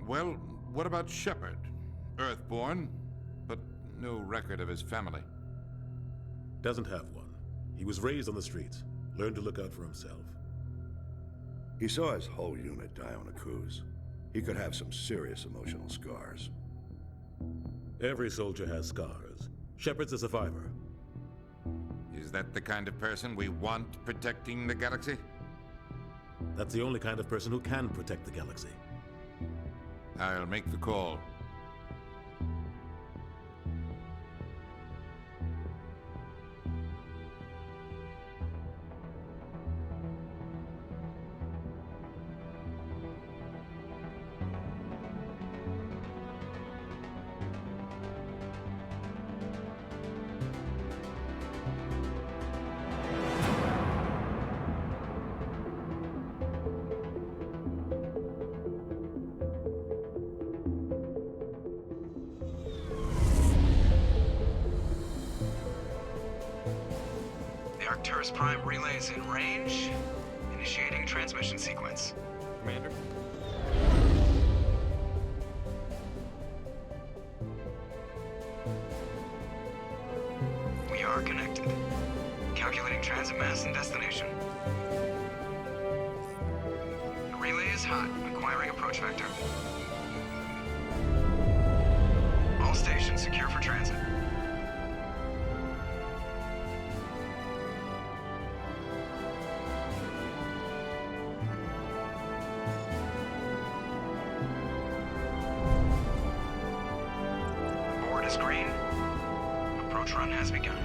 Well, what about Shepard? Earthborn, but no record of his family. Doesn't have one. He was raised on the streets. Learned to look out for himself. He saw his whole unit die on a cruise. He could have some serious emotional scars. Every soldier has scars. Shepard's a survivor. Is that the kind of person we want protecting the galaxy? That's the only kind of person who can protect the galaxy. I'll make the call. Prime relay is in range. Initiating transmission sequence. Commander? We are connected. Calculating transit mass and destination. The relay is hot. Acquiring approach vector. All stations secure for transit. Green. Approach run has begun.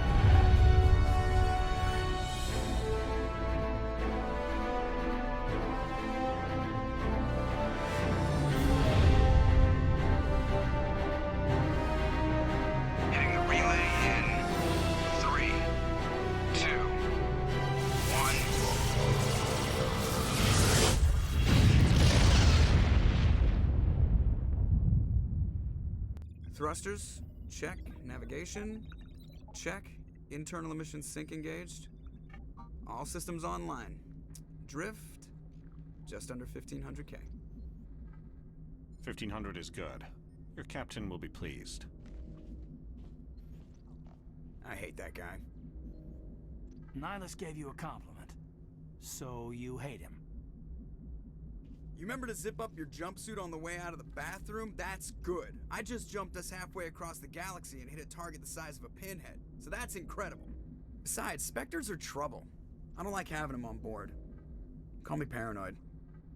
Hitting the relay in 3, 2, 1. Thrusters. Check. Navigation. Check. Internal emissions sync engaged. All systems online. Drift. Just under 1500K. 1500 is good. Your captain will be pleased. I hate that guy. Nihilus gave you a compliment. So you hate him. You remember to zip up your jumpsuit on the way out of the bathroom? That's good. I just jumped us halfway across the galaxy and hit a target the size of a pinhead, so that's incredible. Besides, Spectres are trouble. I don't like having them on board. Call me paranoid.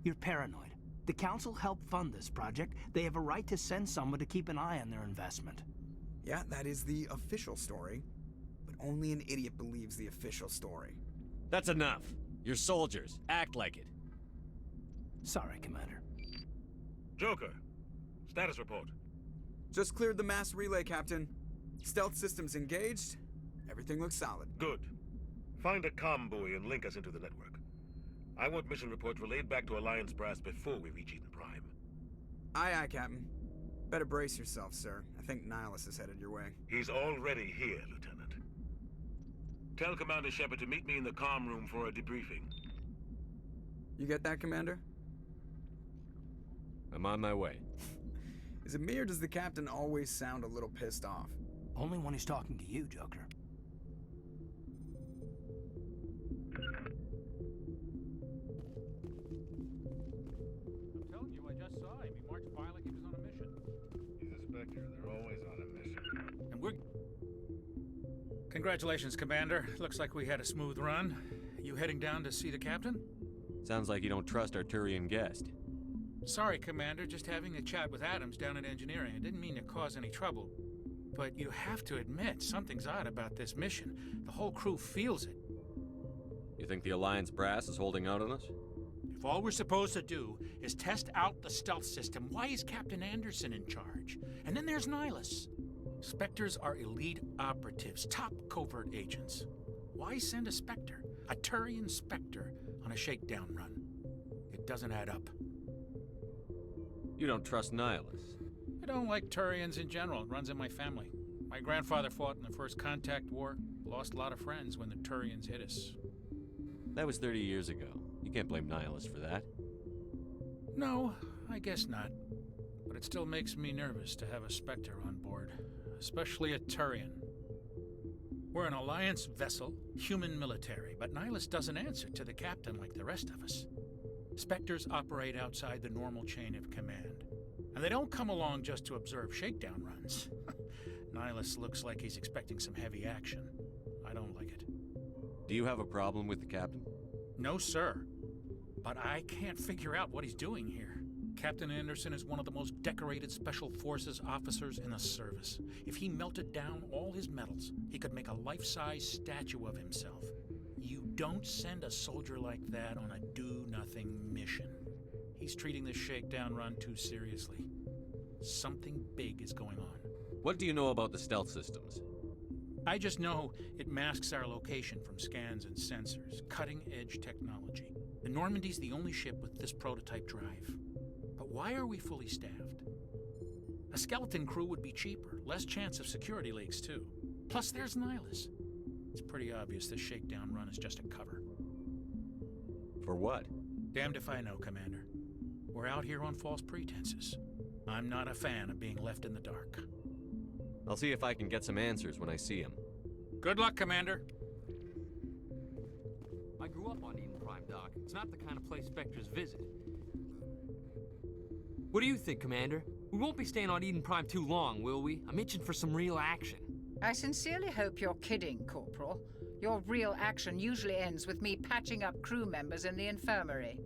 You're paranoid. The Council helped fund this project. They have a right to send someone to keep an eye on their investment. Yeah, that is the official story. But only an idiot believes the official story. That's enough. You're soldiers. Act like it. Sorry, Commander. Joker, status report. Just cleared the mass relay, Captain. Stealth systems engaged. Everything looks solid. Good. Find a comm buoy and link us into the network. I want mission reports relayed back to Alliance Brass before we reach Eden Prime. Aye, aye, Captain. Better brace yourself, sir. I think Nihilus is headed your way. He's already here, Lieutenant. Tell Commander Shepard to meet me in the comm room for a debriefing. You get that, Commander? I'm on my way. Is it me or does the captain always sound a little pissed off? Only when he's talking to you, Joker. I'm telling you, I just saw him. He marched by like he was on a mission. He's a Spectre. They're always on a mission. And we're... Congratulations, Commander. Looks like we had a smooth run. You heading down to see the captain? Sounds like you don't trust our Turian guest. Sorry, Commander. Just having a chat with Adams down at engineering. I didn't mean to cause any trouble. But you have to admit, something's odd about this mission. The whole crew feels it. You think the Alliance brass is holding out on us? If all we're supposed to do is test out the stealth system, why is Captain Anderson in charge? And then there's Nihilus. Spectres are elite operatives, top covert agents. Why send a Spectre, a Turian Spectre, on a shakedown run? It doesn't add up. You don't trust Nihilus? I don't like Turians in general. It runs in my family. My grandfather fought in the First Contact War. Lost a lot of friends when the Turians hit us. That was 30 years ago. You can't blame Nihilus for that. No, I guess not. but it still makes me nervous to have a Spectre on board, especially a Turian. We're an Alliance vessel, human military, but Nihilus doesn't answer to the captain like the rest of us. Spectres operate outside the normal chain of command, and they don't come along just to observe shakedown runs. Nihilus looks like he's expecting some heavy action. I don't like it. Do you have a problem with the captain? No, sir. But I can't figure out what he's doing here. Captain Anderson is one of the most decorated Special Forces officers in the service. If he melted down all his medals, he could make a life-size statue of himself. You don't send a soldier like that on a do-nothing mission. He's treating this shakedown run too seriously. Something big is going on. What do you know about the stealth systems? I just know it masks our location from scans and sensors. Cutting-edge technology. The Normandy's the only ship with this prototype drive. But why are we fully staffed? A skeleton crew would be cheaper, less chance of security leaks too. Plus there's Nihilus. It's pretty obvious this shakedown run is just a cover. For what? Damned if I know, Commander. We're out here on false pretenses. I'm not a fan of being left in the dark. I'll see if I can get some answers when I see him. Good luck, Commander. I grew up on Eden Prime, Doc. It's not the kind of place Spectres visit. What do you think, Commander? We won't be staying on Eden Prime too long, will we? I'm itching for some real action. I sincerely hope you're kidding, Corporal. Your real action usually ends with me patching up crew members in the infirmary.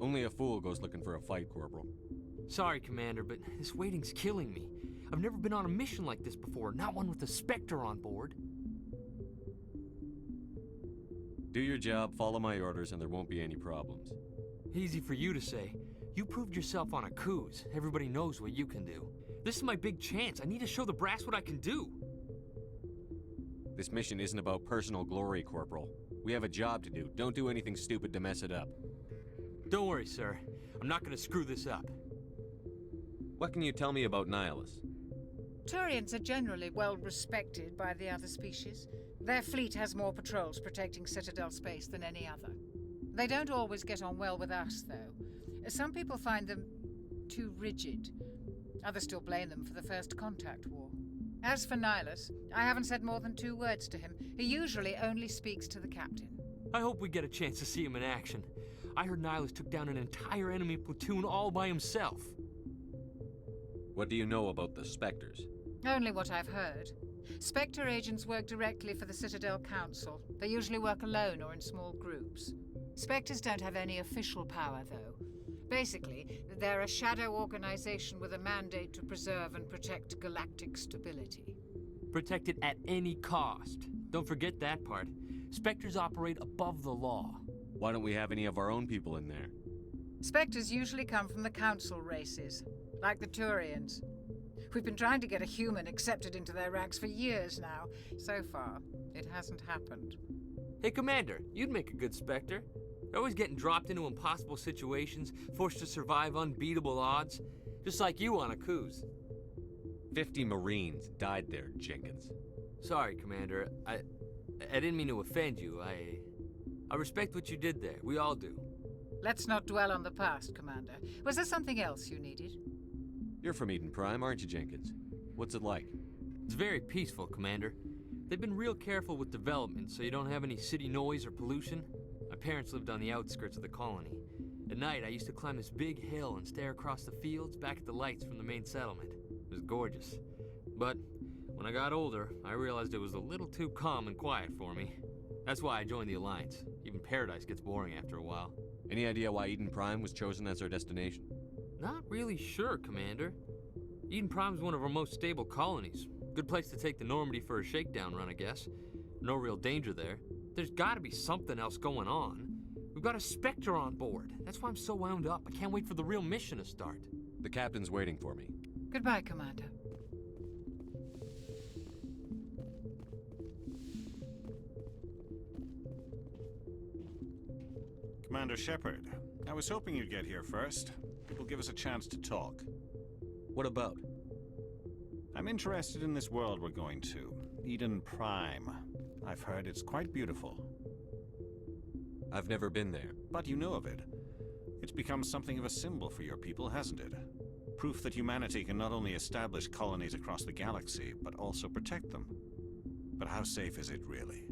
Only a fool goes looking for a fight, Corporal. Sorry, Commander, but this waiting's killing me. I've never been on a mission like this before, not one with a Spectre on board. Do your job, follow my orders, and there won't be any problems. Easy for you to say. You proved yourself on a cruise. Everybody knows what you can do. This is my big chance. I need to show the brass what I can do. This mission isn't about personal glory, Corporal. We have a job to do. Don't do anything stupid to mess it up. Don't worry, sir. I'm not gonna screw this up. What can you tell me about Nihilus? Turians are generally well respected by the other species. Their fleet has more patrols protecting Citadel space than any other. They don't always get on well with us, though. Some people find them too rigid. Others still blame them for the First Contact War. As for Nihilus, I haven't said more than 2 words to him. He usually only speaks to the captain. I hope we get a chance to see him in action. I heard Nihilus took down an entire enemy platoon all by himself. What do you know about the Spectres? Only what I've heard. Spectre agents work directly for the Citadel Council. They usually work alone or in small groups. Spectres don't have any official power, though. Basically, they're a shadow organization with a mandate to preserve and protect galactic stability. Protect it at any cost. Don't forget that part. Spectres operate above the law. Why don't we have any of our own people in there? Spectres usually come from the Council races, like the Turians. We've been trying to get a human accepted into their ranks for years now. So far, it hasn't happened. Hey, Commander, you'd make a good Spectre. You're always getting dropped into impossible situations, forced to survive unbeatable odds. Just like you on a cruise. 50 Marines died there, Jenkins. Sorry, Commander. I didn't mean to offend you. I respect what you did there. We all do. Let's not dwell on the past, Commander. Was there something else you needed? You're from Eden Prime, aren't you, Jenkins? What's it like? It's very peaceful, Commander. They've been real careful with development, so you don't have any city noise or pollution. My parents lived on the outskirts of the colony. At night, I used to climb this big hill and stare across the fields back at the lights from the main settlement. It was gorgeous. But when I got older, I realized it was a little too calm and quiet for me. That's why I joined the Alliance. Even Paradise gets boring after a while. Any idea why Eden Prime was chosen as our destination? Not really sure, Commander. Eden Prime's one of our most stable colonies. Good place to take the Normandy for a shakedown run, I guess. No real danger there. There's gotta be something else going on. We've got a Spectre on board. That's why I'm so wound up. I can't wait for the real mission to start. The captain's waiting for me. Goodbye, Commander. Commander Shepard, I was hoping you'd get here first. It will give us a chance to talk. What about? I'm interested in this world we're going to, Eden Prime. I've heard it's quite beautiful. I've never been there. But you know of it. It's become something of a symbol for your people, hasn't it? Proof that humanity can not only establish colonies across the galaxy, but also protect them. But how safe is it really?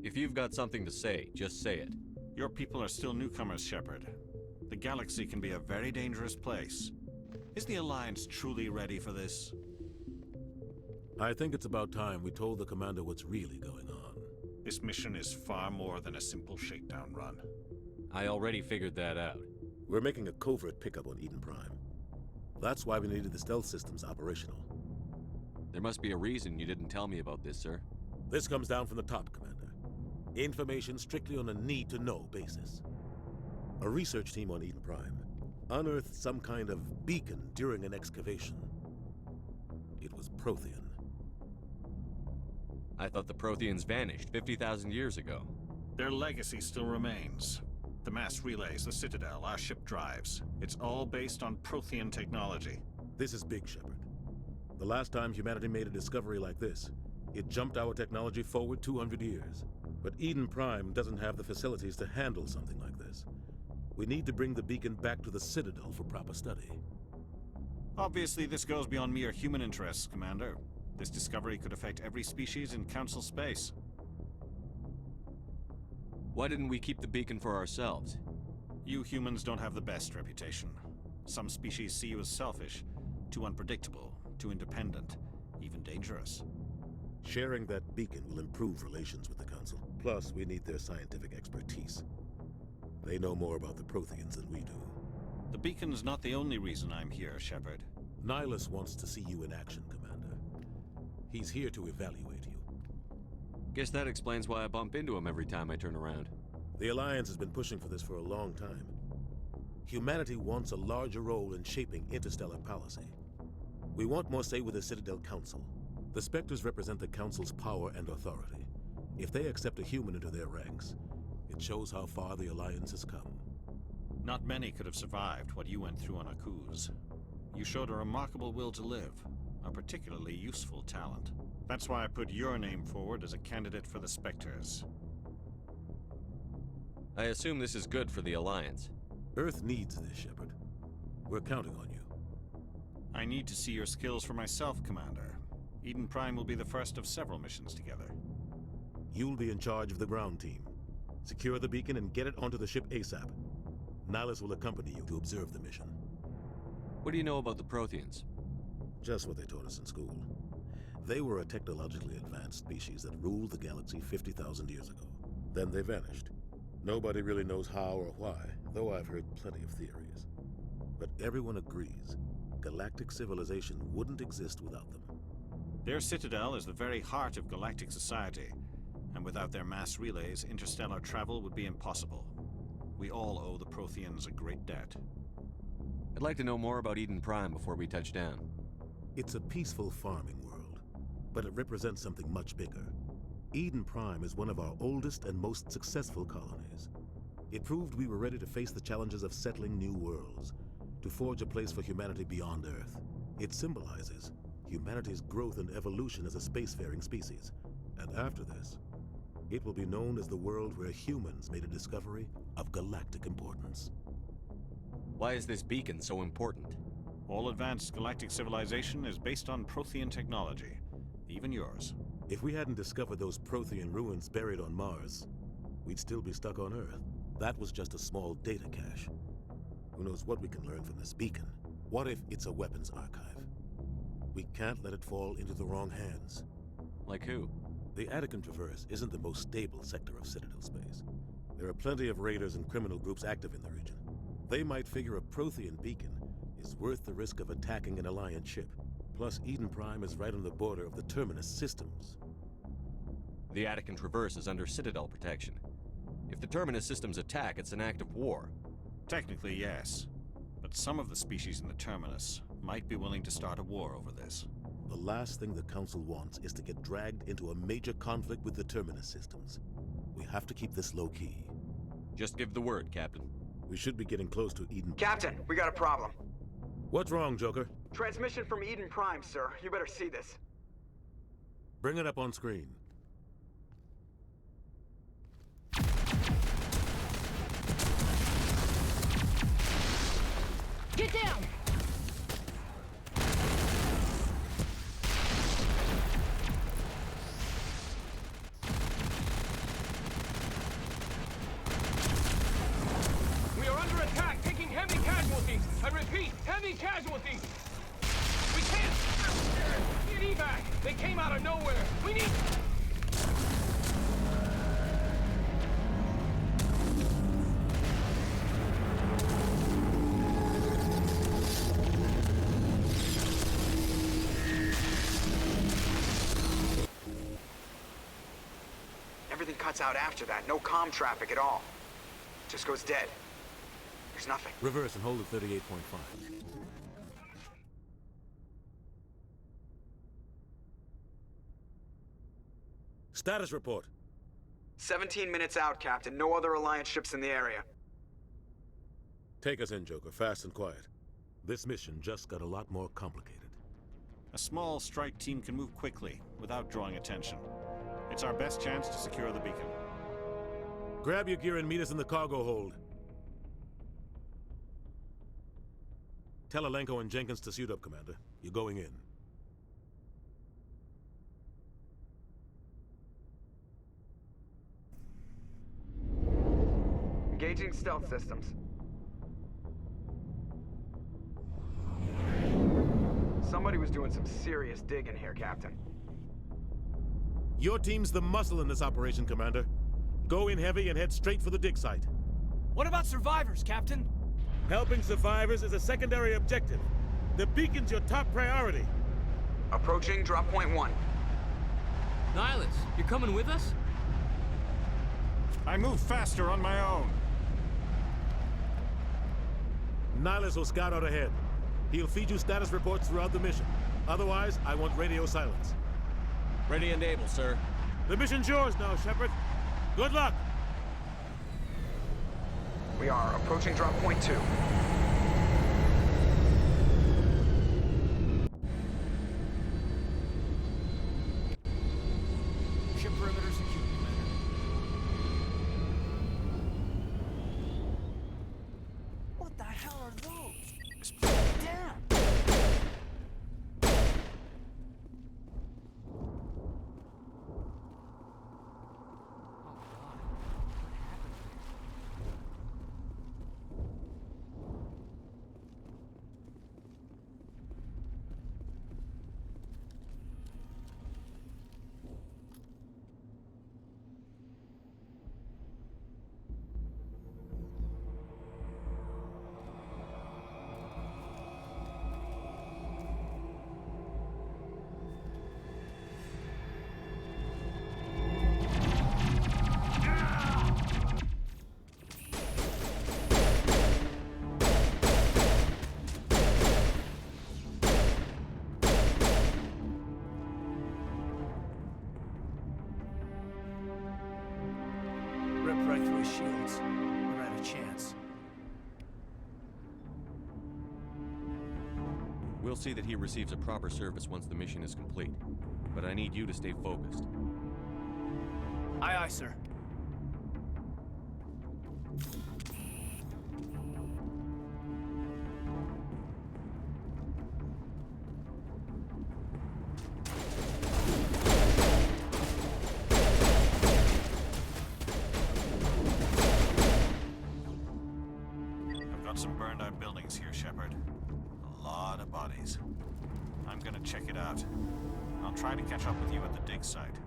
If you've got something to say, just say it. Your people are still newcomers, Shepard. The galaxy can be a very dangerous place. Is the Alliance truly ready for this? I think it's about time we told the commander what's really going on. This mission is far more than a simple shakedown run. I already figured that out. We're making a covert pickup on Eden Prime. That's why we needed the stealth systems operational. There must be a reason you didn't tell me about this, sir. This comes down from the top, Commander. Information strictly on a need-to-know basis. A research team on Eden Prime unearthed some kind of beacon during an excavation. It was Prothean. I thought the Protheans vanished 50,000 years ago. Their legacy still remains. The mass relays, the Citadel, our ship drives. It's all based on Prothean technology. This is big, Shepard. The last time humanity made a discovery like this, it jumped our technology forward 200 years. But Eden Prime doesn't have the facilities to handle something like this. We need to bring the beacon back to the Citadel for proper study. Obviously, this goes beyond mere human interests, Commander. This discovery could affect every species in Council space. Why didn't we keep the beacon for ourselves? You humans don't have the best reputation. Some species see you as selfish, too unpredictable, too independent, even dangerous. Sharing that beacon will improve relations with the Council. Plus, we need their scientific expertise. They know more about the Protheans than we do. The beacon's not the only reason I'm here, Shepard. Nihilus wants to see you in action, Commander. He's here to evaluate you. Guess that explains why I bump into him every time I turn around. The Alliance has been pushing for this for a long time. Humanity wants a larger role in shaping interstellar policy. We want more say with the Citadel Council. The Spectres represent the Council's power and authority. If they accept a human into their ranks, it shows how far the Alliance has come. Not many could have survived what you went through on Akuz. You showed a remarkable will to live, a particularly useful talent. That's why I put your name forward as a candidate for the Spectres. I assume this is good for the Alliance. Earth needs this, Shepard. We're counting on you. I need to see your skills for myself, Commander. Eden Prime will be the first of several missions together. You'll be in charge of the ground team. Secure the beacon and get it onto the ship ASAP. Nihilus will accompany you to observe the mission. What do you know about the Protheans? Just what they taught us in school. They were a technologically advanced species that ruled the galaxy 50,000 years ago. Then they vanished. Nobody really knows how or why, though I've heard plenty of theories. But everyone agrees, galactic civilization wouldn't exist without them. Their citadel is the very heart of galactic society, and without their mass relays, interstellar travel would be impossible. We all owe the Protheans a great debt. I'd like to know more about Eden Prime before we touch down. It's a peaceful farming world, but it represents something much bigger. Eden Prime is one of our oldest and most successful colonies. It proved we were ready to face the challenges of settling new worlds, to forge a place for humanity beyond Earth. It symbolizes humanity's growth and evolution as a spacefaring species. And after this, it will be known as the world where humans made a discovery of galactic importance. Why is this beacon so important? All advanced galactic civilization is based on Prothean technology, even yours. If we hadn't discovered those Prothean ruins buried on Mars, we'd still be stuck on Earth. That was just a small data cache. Who knows what we can learn from this beacon? What if it's a weapons archive? We can't let it fall into the wrong hands. Like who? The Attican Traverse isn't the most stable sector of Citadel space. There are plenty of raiders and criminal groups active in the region. They might figure a Prothean beacon is worth the risk of attacking an Alliance ship. Plus, Eden Prime is right on the border of the Terminus systems. The Attican Traverse is under Citadel protection. If the Terminus systems attack, it's an act of war. Technically, yes. But some of the species in the Terminus might be willing to start a war over this. The last thing the Council wants is to get dragged into a major conflict with the Terminus systems. We have to keep this low-key. Just give the word, Captain. We should be getting close to Eden. Captain, we got a problem. What's wrong, Joker? Transmission from Eden Prime, sir. You better see this. Bring it up on screen. Get down! Heavy casualties! We can't... Need evac! They came out of nowhere! We need... Everything cuts out after that. No comm traffic at all. Just goes dead. There's nothing. Reverse and hold at 38.5. Status report. 17 minutes out, Captain. No other Alliance ships in the area. Take us in, Joker, fast and quiet. This mission just got a lot more complicated. A small strike team can move quickly, without drawing attention. It's our best chance to secure the beacon. Grab your gear and meet us in the cargo hold. Tell Alenko and Jenkins to suit up, Commander. You're going in. Engaging stealth systems. Somebody was doing some serious digging here, Captain. Your team's the muscle in this operation, Commander. Go in heavy and head straight for the dig site. What about survivors, Captain? Helping survivors is a secondary objective. The beacon's your top priority. Approaching drop point 1. Nihilus, you're coming with us? I move faster on my own. Nihilus will scout out ahead. He'll feed you status reports throughout the mission. Otherwise, I want radio silence. Ready and able, sir. The mission's yours now, Shepard. Good luck! We are approaching drop point 2. Ship perimeter secure, Commander. What the hell are those? Damn! Rip right through his shields. We're out of chance. We'll see that he receives a proper service once the mission is complete. But I need you to stay focused. Aye, aye, sir. Some burned out buildings here, Shepard. A lot of bodies. I'm gonna check it out. I'll try to catch up with you at the dig site.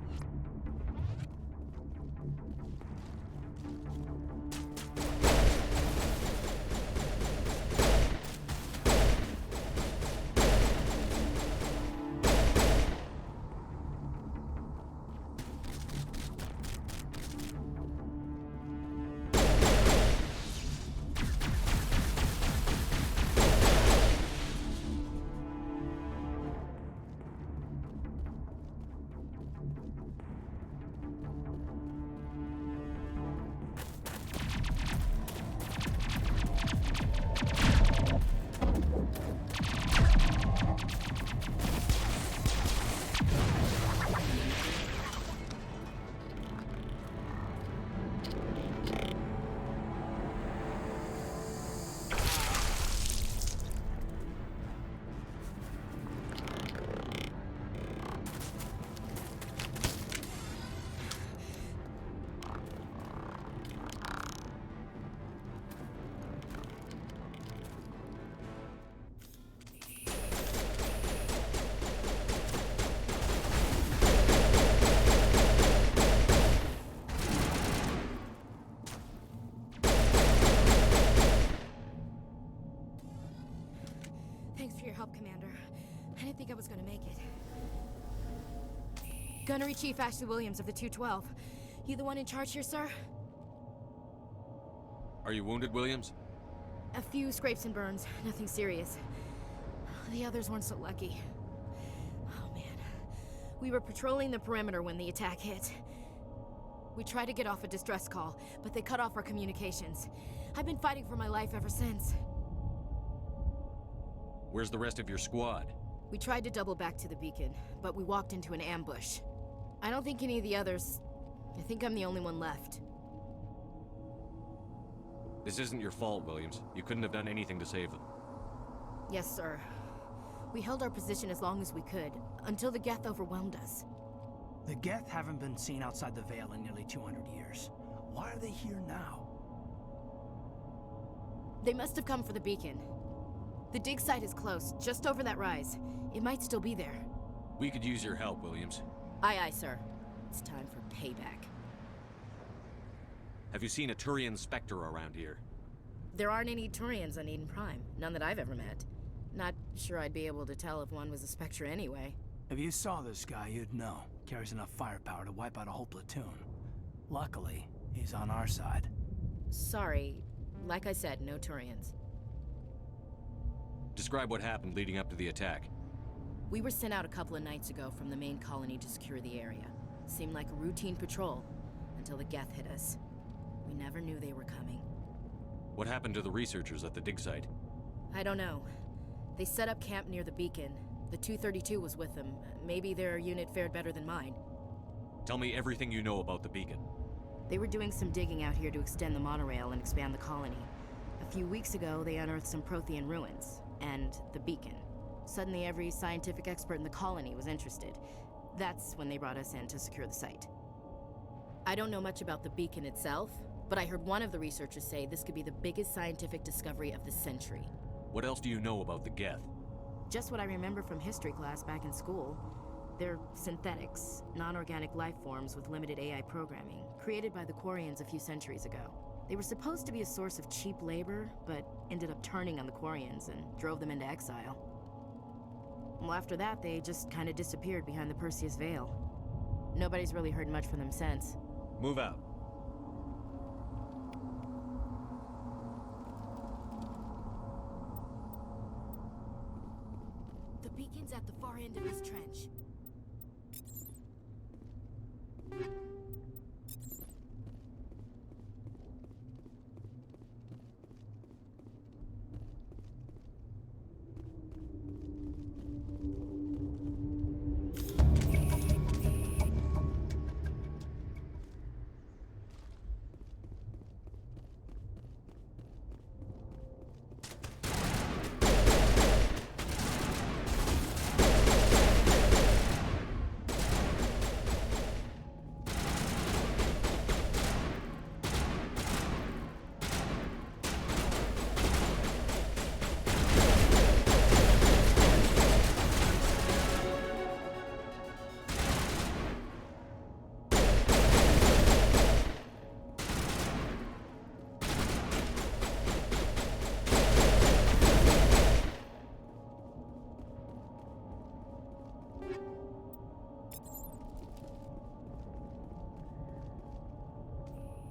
think I was gonna make it. Gunnery Chief Ashley Williams of the 212. You the one in charge here, sir? Are you wounded, Williams? A few scrapes and burns, nothing serious. The others weren't so lucky. Oh man. We were patrolling the perimeter when the attack hit. We tried to get off a distress call, but they cut off our communications. I've been fighting for my life ever since. Where's the rest of your squad? We tried to double back to the beacon, but we walked into an ambush. I don't think any of the others... I think I'm the only one left. This isn't your fault, Williams. You couldn't have done anything to save them. Yes, sir. We held our position as long as we could, until the Geth overwhelmed us. The Geth haven't been seen outside the Veil in nearly 200 years. Why are they here now? They must have come for the beacon. The dig site is close, just over that rise. It might still be there. We could use your help, Williams. Aye, aye, sir. It's time for payback. Have you seen a Turian Spectre around here? There aren't any Turians on Eden Prime. None that I've ever met. Not sure I'd be able to tell if one was a Spectre anyway. If you saw this guy, you'd know. Carries enough firepower to wipe out a whole platoon. Luckily, he's on our side. Sorry. Like I said, no Turians. Describe what happened leading up to the attack. We were sent out a couple of nights ago from the main colony to secure the area. Seemed like a routine patrol, until the Geth hit us. We never knew they were coming. What happened to the researchers at the dig site? I don't know. They set up camp near the beacon. The 232 was with them. Maybe their unit fared better than mine. Tell me everything you know about the beacon. They were doing some digging out here to extend the monorail and expand the colony. A few weeks ago, they unearthed some Prothean ruins, and the beacon. Suddenly, every scientific expert in the colony was interested. That's when they brought us in to secure the site. I don't know much about the beacon itself, but I heard one of the researchers say this could be the biggest scientific discovery of the century. What else do you know about the Geth? Just what I remember from history class back in school. They're synthetics, non-organic life forms with limited AI programming, created by the Quarians a few centuries ago. They were supposed to be a source of cheap labor, but ended up turning on the Quarians and drove them into exile. Well, after that, they just kind of disappeared behind the Perseus Veil. Nobody's really heard much from them since. Move out. The beacon's at the far end of this trench.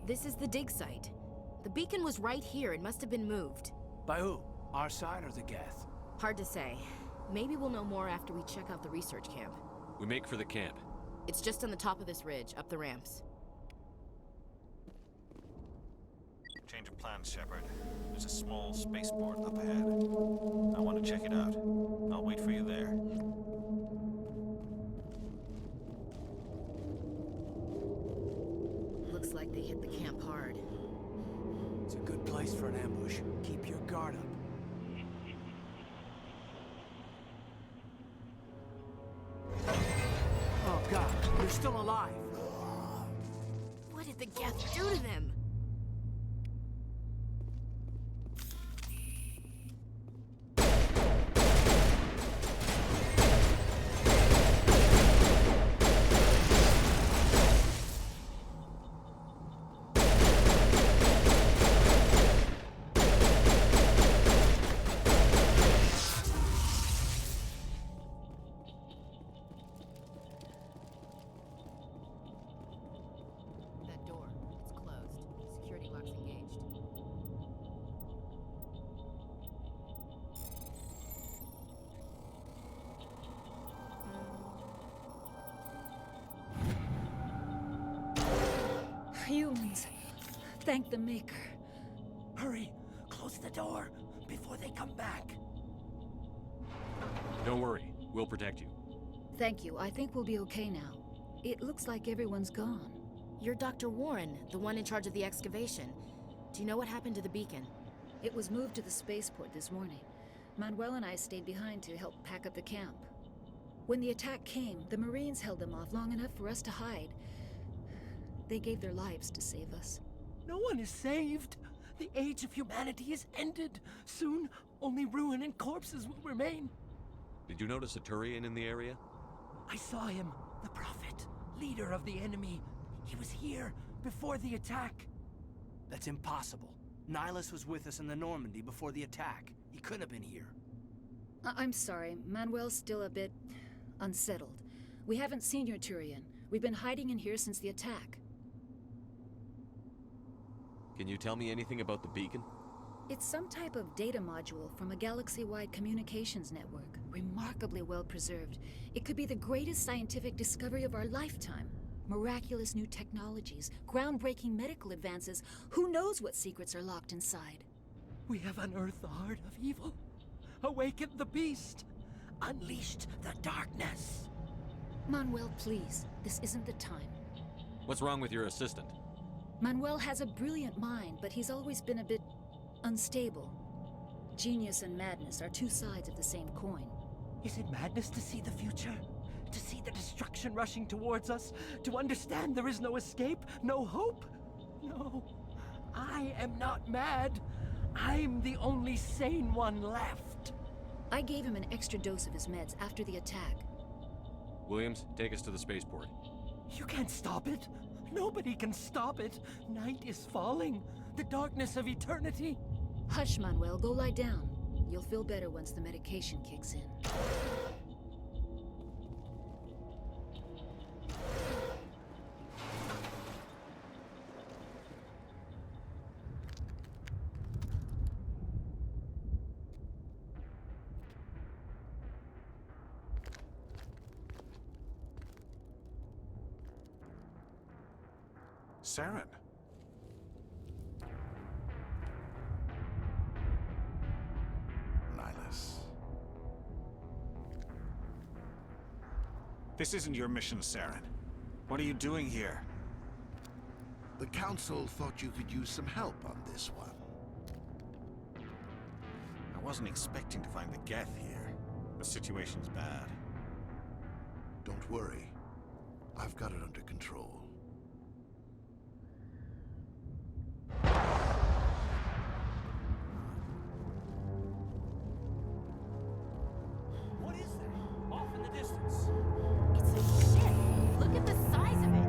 This is the dig site. The beacon was right here. It must have been moved. By who? Our side or the Geth? Hard to say. Maybe we'll know more after we check out the research camp. We make for the camp. It's just on the top of this ridge, up the ramps. Change of plans, Shepard. There's a small spaceport up ahead. I want to check it out. I'll wait for you there. Looks like they hit the camp hard. It's a good place for an ambush. Keep your guard up. Oh God, you're still alive. What did the Geth do to them? bones. Thank the Maker. Hurry! Close the door before they come back. Don't worry, we'll protect you. Thank you. I think we'll be okay now. It looks like everyone's gone. You're Dr. Warren, the one in charge of the excavation. Do you know what happened to the beacon? It was moved to the spaceport this morning. Manuel and I stayed behind to help pack up the camp. When the attack came, the Marines held them off long enough for us to hide. They gave their lives to save us. No one is saved. The age of humanity is ended. Soon, only ruin and corpses will remain. Did you notice a Turian in the area? I saw him, the Prophet, leader of the enemy. He was here before the attack. That's impossible. Nihilus was with us in the Normandy before the attack. He couldn't have been here. I'm sorry. Manuel's still a bit unsettled. We haven't seen your Turian. We've been hiding in here since the attack. Can you tell me anything about the beacon? It's some type of data module from a galaxy-wide communications network. Remarkably well preserved. It could be the greatest scientific discovery of our lifetime. Miraculous new technologies, groundbreaking medical advances. Who knows what secrets are locked inside? We have unearthed the heart of evil, awakened the beast, unleashed the darkness. Manuel, please. This isn't the time. What's wrong with your assistant? Manuel has a brilliant mind, but he's always been a bit unstable. Genius and madness are two sides of the same coin. Is it madness to see the future? To see the destruction rushing towards us? To understand there is no escape? No hope? No. I am not mad. I'm the only sane one left. I gave him an extra dose of his meds after the attack. Williams, take us to the spaceport. You can't stop it. Nobody can stop it. Night is falling. The darkness of eternity. Hush, Manuel. Go lie down. You'll feel better once the medication kicks in. Saren. Nihilus. This isn't your mission, Saren. What are you doing here? The Council thought you could use some help on this one. I wasn't expecting to find the Geth here. The situation's bad. Don't worry. I've got it under control. What is that? Off in the distance. It's a ship. Look at the size of it.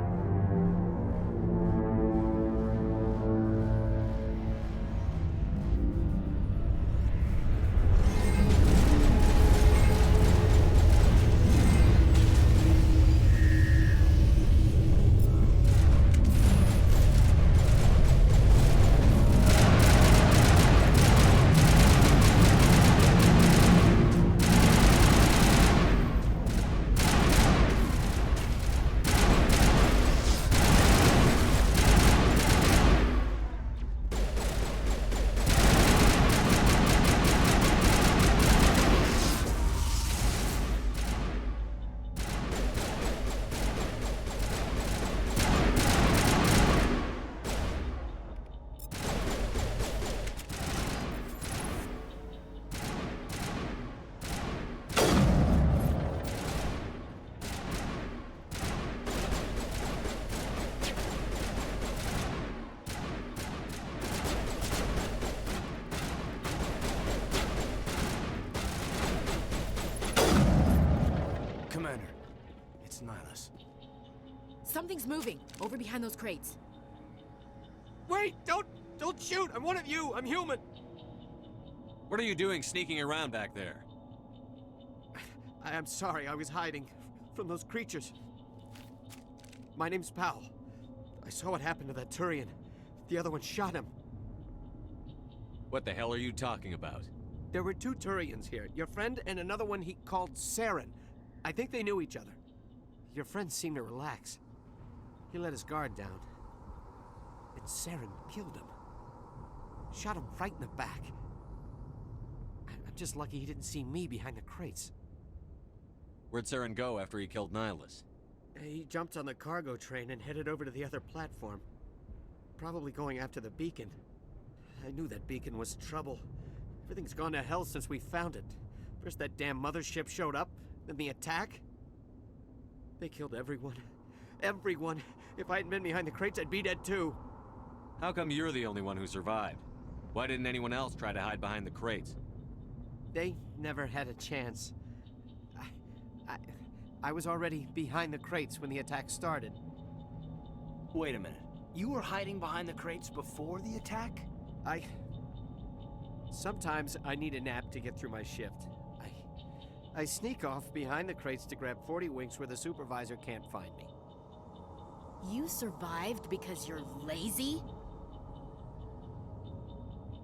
Commander, it's Nihilus. Something's moving over behind those crates. Wait! Don't shoot! I'm one of you! I'm human! What are you doing sneaking around back there? I'm sorry, I was hiding from those creatures. My name's Powell. I saw what happened to that Turian. The other one shot him. What the hell are you talking about? There were two Turians here. Your friend and another one he called Saren. I think they knew each other. Your friend seemed to relax. He let his guard down. Saren killed him. Shot him right in the back. I'm just lucky he didn't see me behind the crates. Where'd Saren go after he killed Nihilus? He jumped on the cargo train and headed over to the other platform. Probably going after the beacon. I knew that beacon was trouble. Everything's gone to hell since we found it. First that damn mothership showed up, then the attack. They killed everyone. Everyone. If I hadn't been behind the crates, I'd be dead too. How come you're the only one who survived? Why didn't anyone else try to hide behind the crates? They never had a chance. I was already behind the crates when the attack started. Wait a minute. You were hiding behind the crates before the attack? Sometimes I need a nap to get through my shift. I sneak off behind the crates to grab 40 winks where the supervisor can't find me. You survived because you're lazy?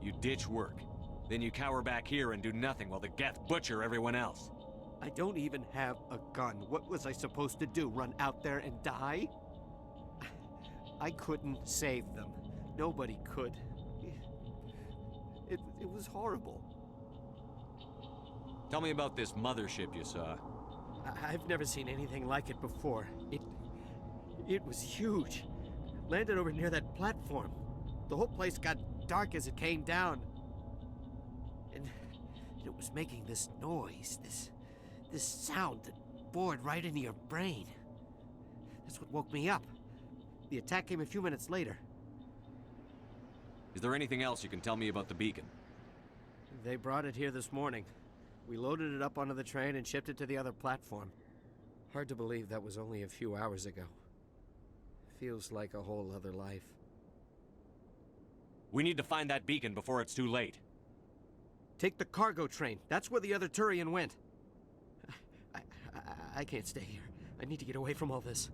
You ditch work. Then you cower back here and do nothing while the Geth butcher everyone else. I don't even have a gun. What was I supposed to do? Run out there and die? I couldn't save them. Nobody could. It was horrible. Tell me about this mothership you saw. I've never seen anything like it before. It was huge. Landed over near that platform. The whole place got dark as it came down. And it was making this noise, this sound that bored right into your brain. That's what woke me up. The attack came a few minutes later. Is there anything else you can tell me about the beacon? They brought it here this morning. We loaded it up onto the train and shipped it to the other platform. Hard to believe that was only a few hours ago. Feels like a whole other life. We need to find that beacon before it's too late. Take the cargo train. That's where the other Turian went. I can't stay here. I need to get away from all this.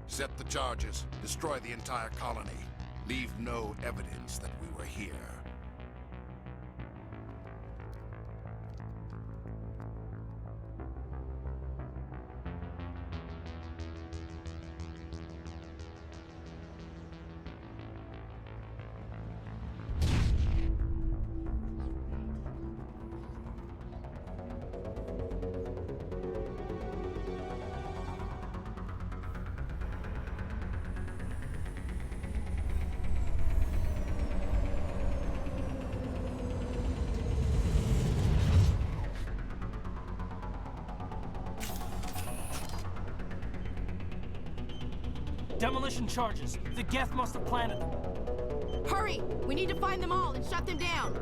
Set the charges. Destroy the entire colony. Leave no evidence that we were here. Demolition charges. The Geth must have planted them. Hurry! We need to find them all and shut them down!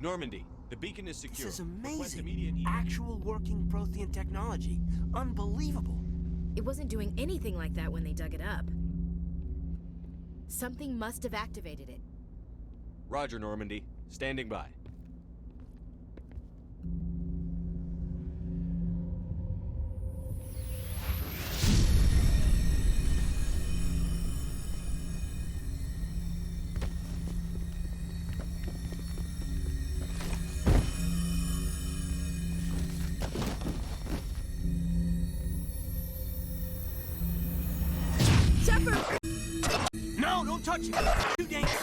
Normandy, the beacon is secure. This is Request amazing. immediate Actual working Prothean technology. Unbelievable. It wasn't doing anything like that when they dug it up. Something must have activated it. Roger, Normandy. Standing by. No, don't touch it. Too dangerous.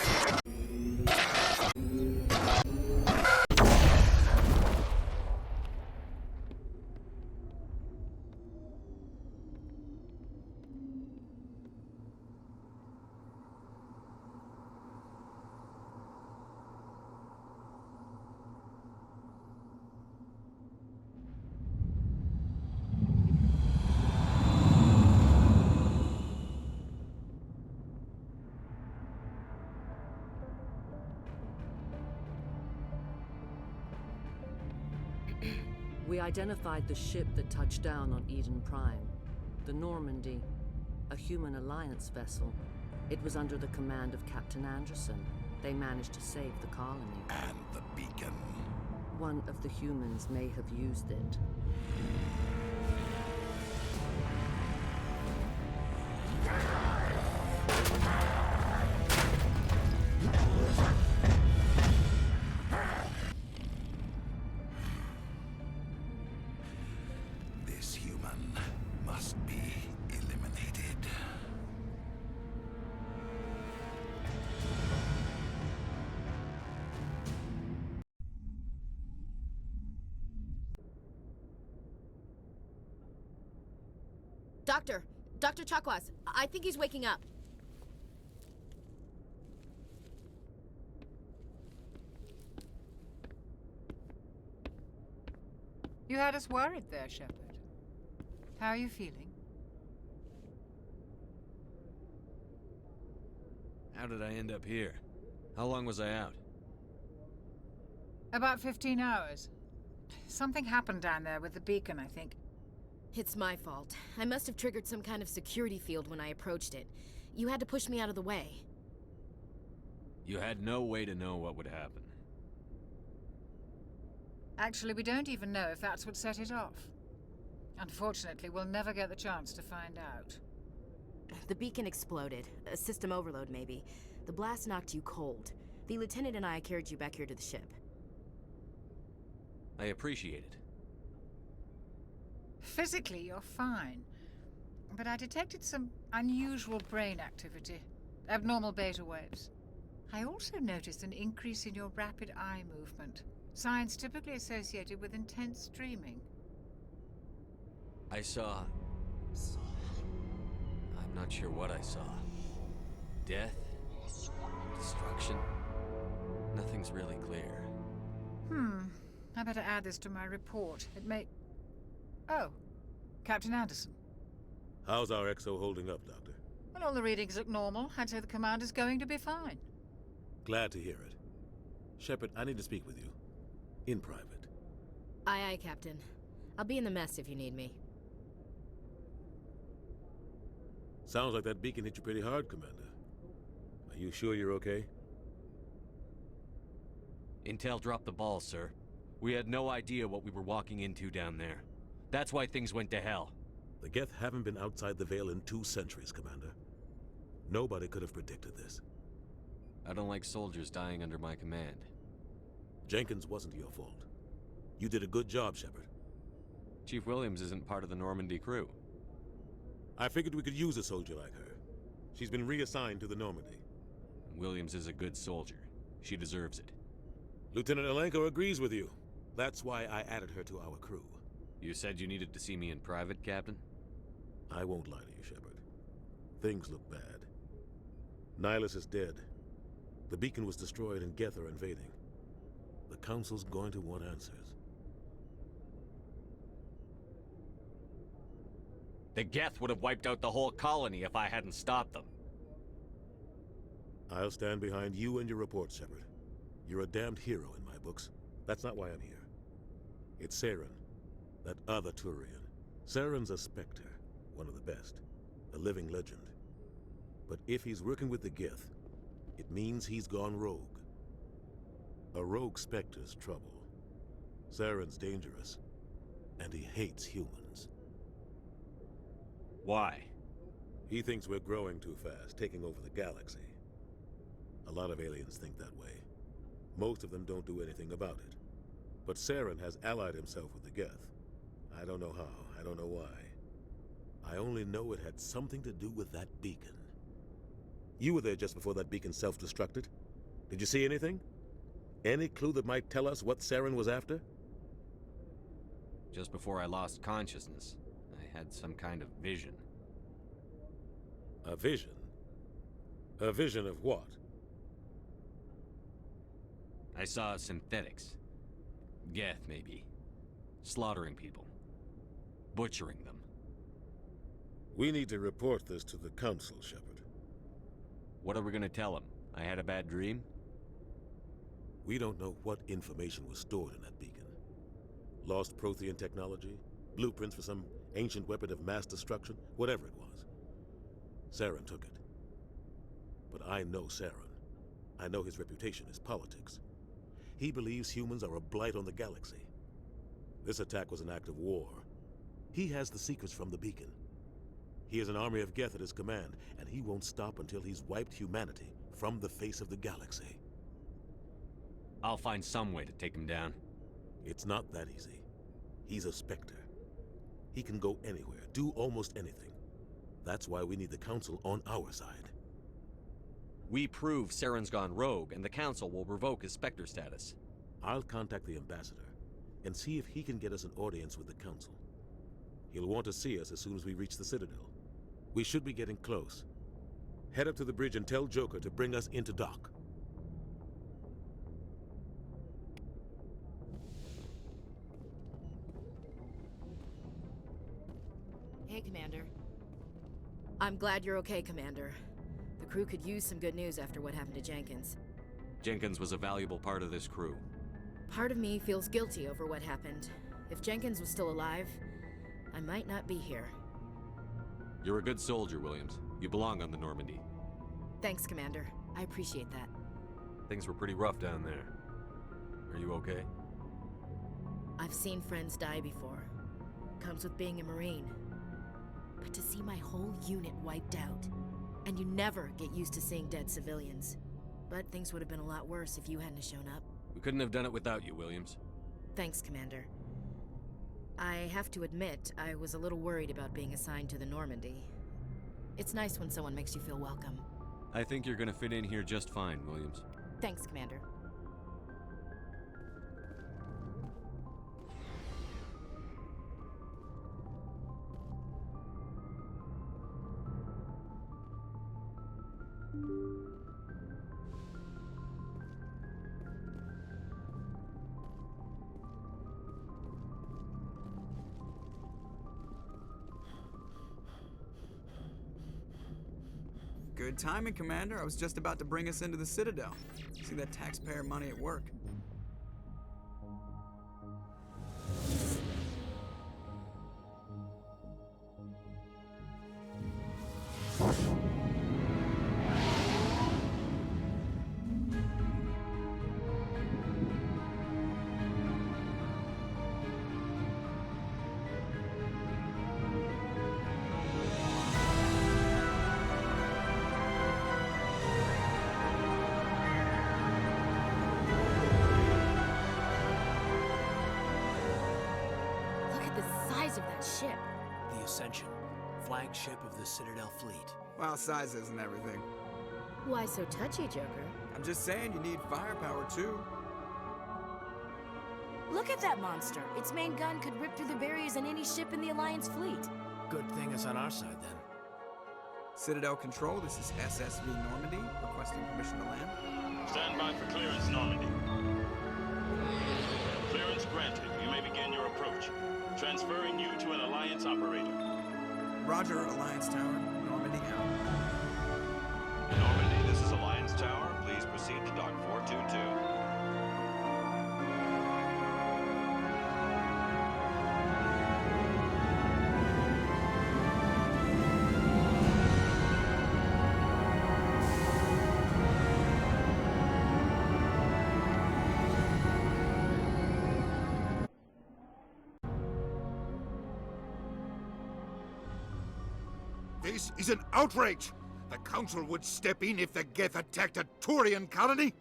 We identified the ship that touched down on Eden Prime. The Normandy, a human alliance vessel. It was under the command of Captain Anderson. They managed to save the colony. And the beacon. One of the humans may have used it. This human must be eliminated. Dr. Chakwas, I think he's waking up. You had us worried there, Shepard. How are you feeling? How did I end up here? How long was I out? About 15 hours. Something happened down there with the beacon, I think. It's my fault. I must have triggered some kind of security field when I approached it. You had to push me out of the way. You had no way to know what would happen. Actually, we don't even know if that's what set it off. Unfortunately, we'll never get the chance to find out. The beacon exploded. A system overload, maybe. The blast knocked you cold. The lieutenant and I carried you back here to the ship. I appreciate it. Physically, you're fine. But I detected some unusual brain activity. Abnormal beta waves. I also noticed an increase in your rapid eye movement. Signs typically associated with intense dreaming. I saw... I'm not sure what I saw. Death? Destruction? Nothing's really clear. I better add this to my report. It may... Oh, Captain Anderson. How's our XO holding up, Doctor? Well, all the readings look normal. I'd say the commander's going to be fine. Glad to hear it. Shepard, I need to speak with you. In private. Aye, Captain. I'll be in the mess if you need me. Sounds like that beacon hit you pretty hard, Commander. Are you sure you're okay? Intel dropped the ball, sir. We had no idea what we were walking into down there. That's why things went to hell. The Geth haven't been outside the Veil in 2 centuries, Commander. Nobody could have predicted this. I don't like soldiers dying under my command. Jenkins wasn't your fault. You did a good job, Shepard. Chief Williams isn't part of the Normandy crew. I figured we could use a soldier like her. She's been reassigned to the Normandy. Williams is a good soldier. She deserves it. Lieutenant Alenko agrees with you. That's why I added her to our crew. You said you needed to see me in private, Captain? I won't lie to you, Shepard. Things look bad. Nihilus is dead. The beacon was destroyed and Geth are invading. The Council's going to want answers. The Geth would have wiped out the whole colony if I hadn't stopped them. I'll stand behind you and your report, Shepard. You're a damned hero in my books. That's not why I'm here. It's Saren, that other Turian. Saren's a Spectre, one of the best, a living legend. But if he's working with the Geth, it means he's gone rogue. A rogue Spectre's trouble. Saren's dangerous, and he hates humans. Why? He thinks we're growing too fast, taking over the galaxy. A lot of aliens think that way. Most of them don't do anything about it. But Saren has allied himself with the Geth. I don't know how, I don't know why. I only know it had something to do with that beacon. You were there just before that beacon self-destructed. Did you see anything? Any clue that might tell us what Saren was after? Just before I lost consciousness, I had some kind of vision. A vision? A vision of what? I saw synthetics. Geth, maybe. Slaughtering people. Butchering them. We need to report this to the Council, Shepard. What are we gonna tell them? I had a bad dream? We don't know what information was stored in that beacon. Lost Prothean technology? Blueprints for some ancient weapon of mass destruction? Whatever it was. Saren took it. But I know Saren. I know his reputation is politics. He believes humans are a blight on the galaxy. This attack was an act of war. He has the secrets from the beacon. He has an army of Geth at his command, and he won't stop until he's wiped humanity from the face of the galaxy. I'll find some way to take him down. It's not that easy. He's a Spectre. He can go anywhere, do almost anything. That's why we need the Council on our side. We prove Saren's gone rogue, and the Council will revoke his Spectre status. I'll contact the Ambassador and see if he can get us an audience with the Council. He'll want to see us as soon as we reach the Citadel. We should be getting close. Head up to the bridge and tell Joker to bring us into dock. Hey, Commander. I'm glad you're okay, Commander. The crew could use some good news after what happened to Jenkins. Jenkins was a valuable part of this crew. Part of me feels guilty over what happened. If Jenkins was still alive, I might not be here. You're a good soldier, Williams. You belong on the Normandy. Thanks, Commander. I appreciate that. Things were pretty rough down there. Are you okay? I've seen friends die before. Comes with being a Marine. But to see my whole unit wiped out, and you never get used to seeing dead civilians. But things would have been a lot worse if you hadn't shown up. We couldn't have done it without you, Williams. Thanks, Commander. I have to admit, I was a little worried about being assigned to the Normandy. It's nice when someone makes you feel welcome. I think you're gonna fit in here just fine, Williams. Thanks, Commander. Good timing, Commander. I was just about to bring us into the Citadel. See that taxpayer money at work. Ship. The Ascension, flagship of the Citadel fleet. Well, size isn't everything. Why so touchy, Joker? I'm just saying you need firepower, too. Look at that monster. Its main gun could rip through the barriers in any ship in the Alliance fleet. Good thing it's on our side, then. Citadel Control, this is SSV Normandy, requesting permission to land. Stand by for clearance, Normandy. Clearance granted. You may begin your approach. Transferring you to an Alliance operator. Roger, Alliance Tower. Normandy out. Normandy, this is Alliance Tower. Please proceed to Dock 422. case is an outrage. The Council would step in if the Geth attacked a Turian colony?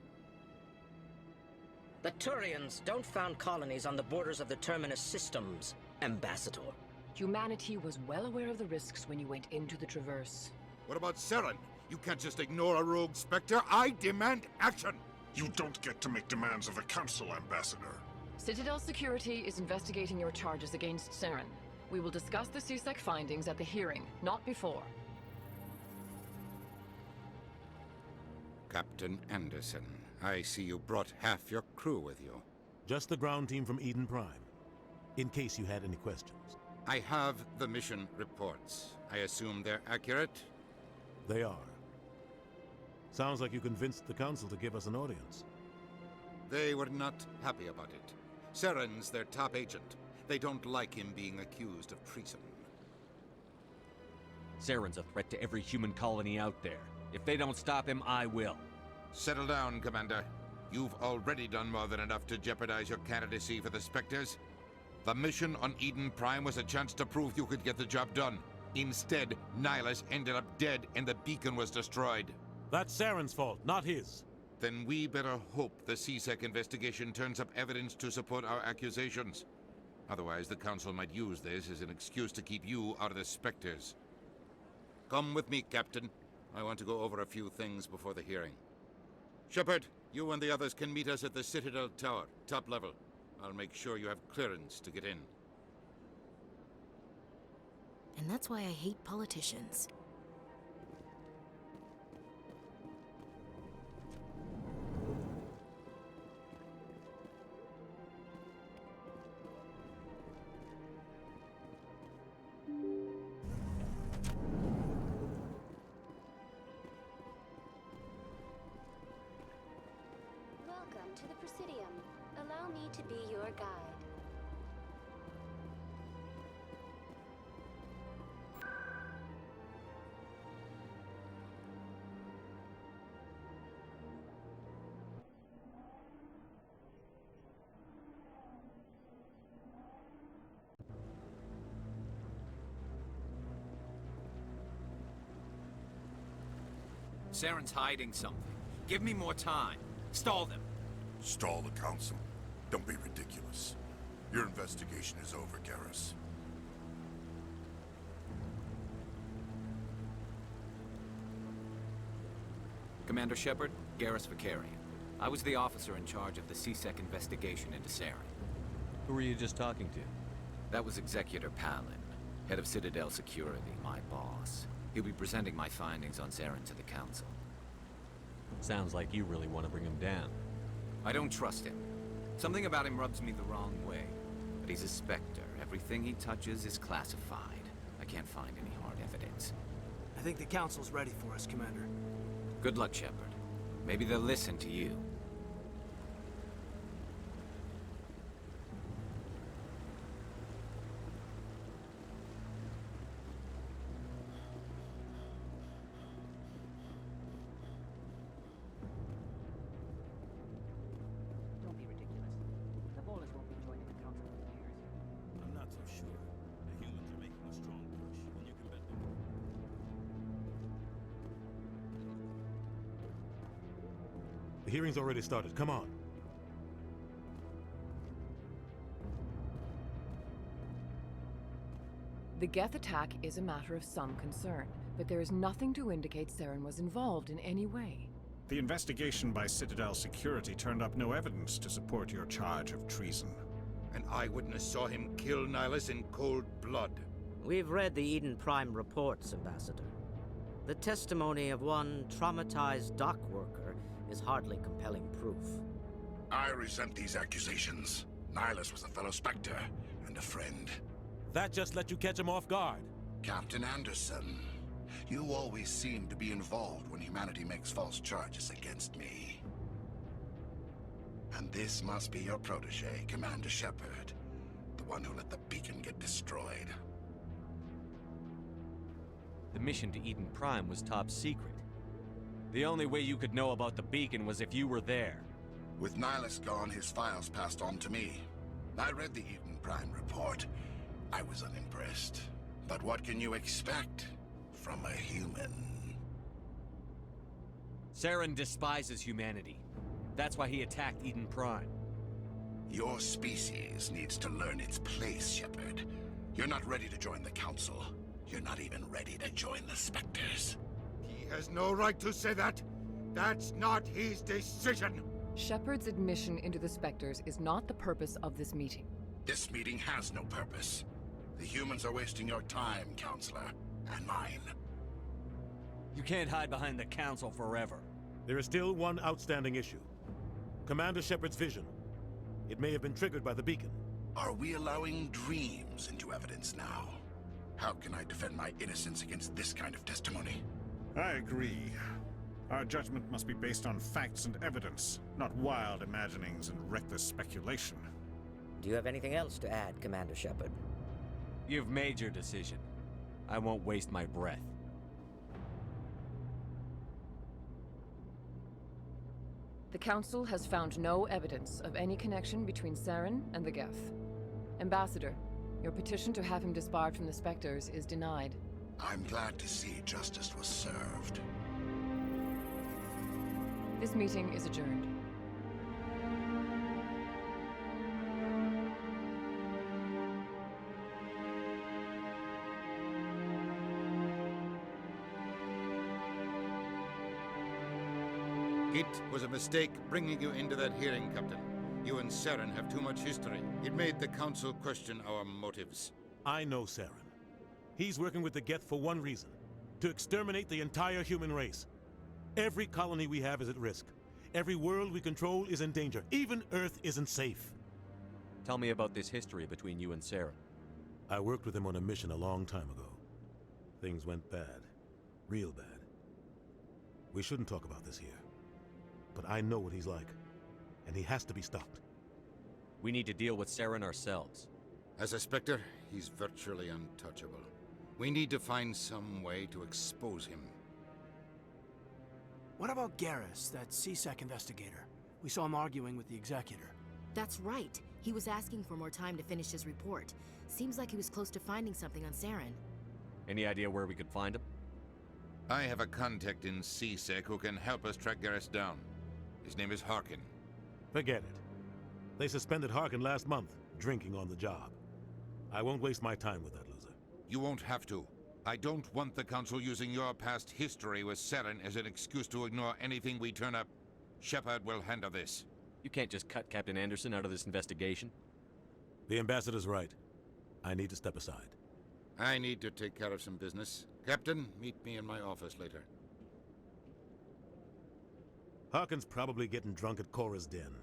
The Turians don't found colonies on the borders of the Terminus systems, Ambassador. Humanity was well aware of the risks when you went into the Traverse. What about Saren? You can't just ignore a rogue Spectre. I demand action! You don't get to make demands of the Council, Ambassador. Citadel Security is investigating your charges against Saren. We will discuss the CSEC findings at the hearing, not before. Captain Anderson, I see you brought half your crew with you. Just the ground team from Eden Prime, in case you had any questions. I have the mission reports. I assume they're accurate? They are. Sounds like you convinced the Council to give us an audience. They were not happy about it. Saren's their top agent. They don't like him being accused of treason. Saren's a threat to every human colony out there. If they don't stop him, I will. Settle down, Commander. You've already done more than enough to jeopardize your candidacy for the Spectres. The mission on Eden Prime was a chance to prove you could get the job done. Instead, Nihilus ended up dead and the beacon was destroyed. That's Saren's fault, not his. Then we better hope the CSEC investigation turns up evidence to support our accusations. Otherwise, the Council might use this as an excuse to keep you out of the Spectres. Come with me, Captain. I want to go over a few things before the hearing. Shepard, you and the others can meet us at the Citadel Tower, top level. I'll make sure you have clearance to get in. And that's why I hate politicians. Welcome to the Presidium. Allow me to be your guide. Saren's hiding something. Give me more time. Stall them. Stall the Council? Don't be ridiculous. Your investigation is over, Garrus. Commander Shepard, Garrus Vicarian. I was the officer in charge of the CSEC investigation into Saren. Who were you just talking to? That was Executor Palin, head of Citadel Security, my boss. He'll be presenting my findings on Saren to the Council. Sounds like you really want to bring him down. I don't trust him. Something about him rubs me the wrong way. But he's a Spectre. Everything he touches is classified. I can't find any hard evidence. I think the Council's ready for us, Commander. Good luck, Shepard. Maybe they'll listen to you. Don't be ridiculous. The Volus won't be joining the Council for years. I'm not so sure. The humans are making a strong push, and you can bet them. The hearing's already started. Come on. The Geth attack is a matter of some concern, but there is nothing to indicate Saren was involved in any way. The investigation by Citadel Security turned up no evidence to support your charge of treason. An eyewitness saw him kill Nihilus in cold blood. We've read the Eden Prime reports, Ambassador. The testimony of one traumatized dock worker is hardly compelling proof. I resent these accusations. Nihilus was a fellow Spectre and a friend. That just let you catch him off guard. Captain Anderson, you always seem to be involved when humanity makes false charges against me. And this must be your protege, Commander Shepard, the one who let the beacon get destroyed. The mission to Eden Prime was top secret. The only way you could know about the beacon was if you were there. With Nihilus gone, his files passed on to me. I read the Eden Prime report. I was unimpressed. But what can you expect? from a human. Saren despises humanity. That's why he attacked Eden Prime. Your species needs to learn its place, Shepard. You're not ready to join the Council. You're not even ready to join the Spectres. He has no right to say that. That's not his decision. Shepard's admission into the Spectres is not the purpose of this meeting. This meeting has no purpose. The humans are wasting your time, Counselor, and mine. You can't hide behind the Council forever. There is still one outstanding issue. Commander Shepard's vision. It may have been triggered by the beacon. Are we allowing dreams into evidence now? How can I defend my innocence against this kind of testimony? I agree. Our judgment must be based on facts and evidence, not wild imaginings and reckless speculation. Do you have anything else to add, Commander Shepard? You've made your decision. I won't waste my breath. The Council has found no evidence of any connection between Saren and the Geth. Ambassador, your petition to have him disbarred from the Spectres is denied. I'm glad to see justice was served. This meeting is adjourned. It was a mistake bringing you into that hearing, Captain. You and Saren have too much history. It made the Council question our motives. I know Saren. He's working with the Geth for one reason: to exterminate the entire human race. Every colony we have is at risk. Every world we control is in danger. Even Earth isn't safe. Tell me about this history between you and Saren. I worked with him on a mission a long time ago. Things went bad. Real bad. We shouldn't talk about this here. But I know what he's like, and he has to be stopped. We need to deal with Saren ourselves. As a Spectre, he's virtually untouchable. We need to find some way to expose him. What about Garrus, that CSEC investigator? We saw him arguing with the Executor. That's right. He was asking for more time to finish his report. Seems like he was close to finding something on Saren. Any idea where we could find him? I have a contact in CSEC who can help us track Garrus down. His name is Harkin. Forget it. They suspended Harkin last month, drinking on the job. I won't waste my time with that loser. You won't have to. I don't want the Council using your past history with Saren as an excuse to ignore anything we turn up. Shepard will handle this. You can't just cut Captain Anderson out of this investigation. The Ambassador's right. I need to step aside. I need to take care of some business. Captain, meet me in my office later. Harkin's probably getting drunk at Cora's Den.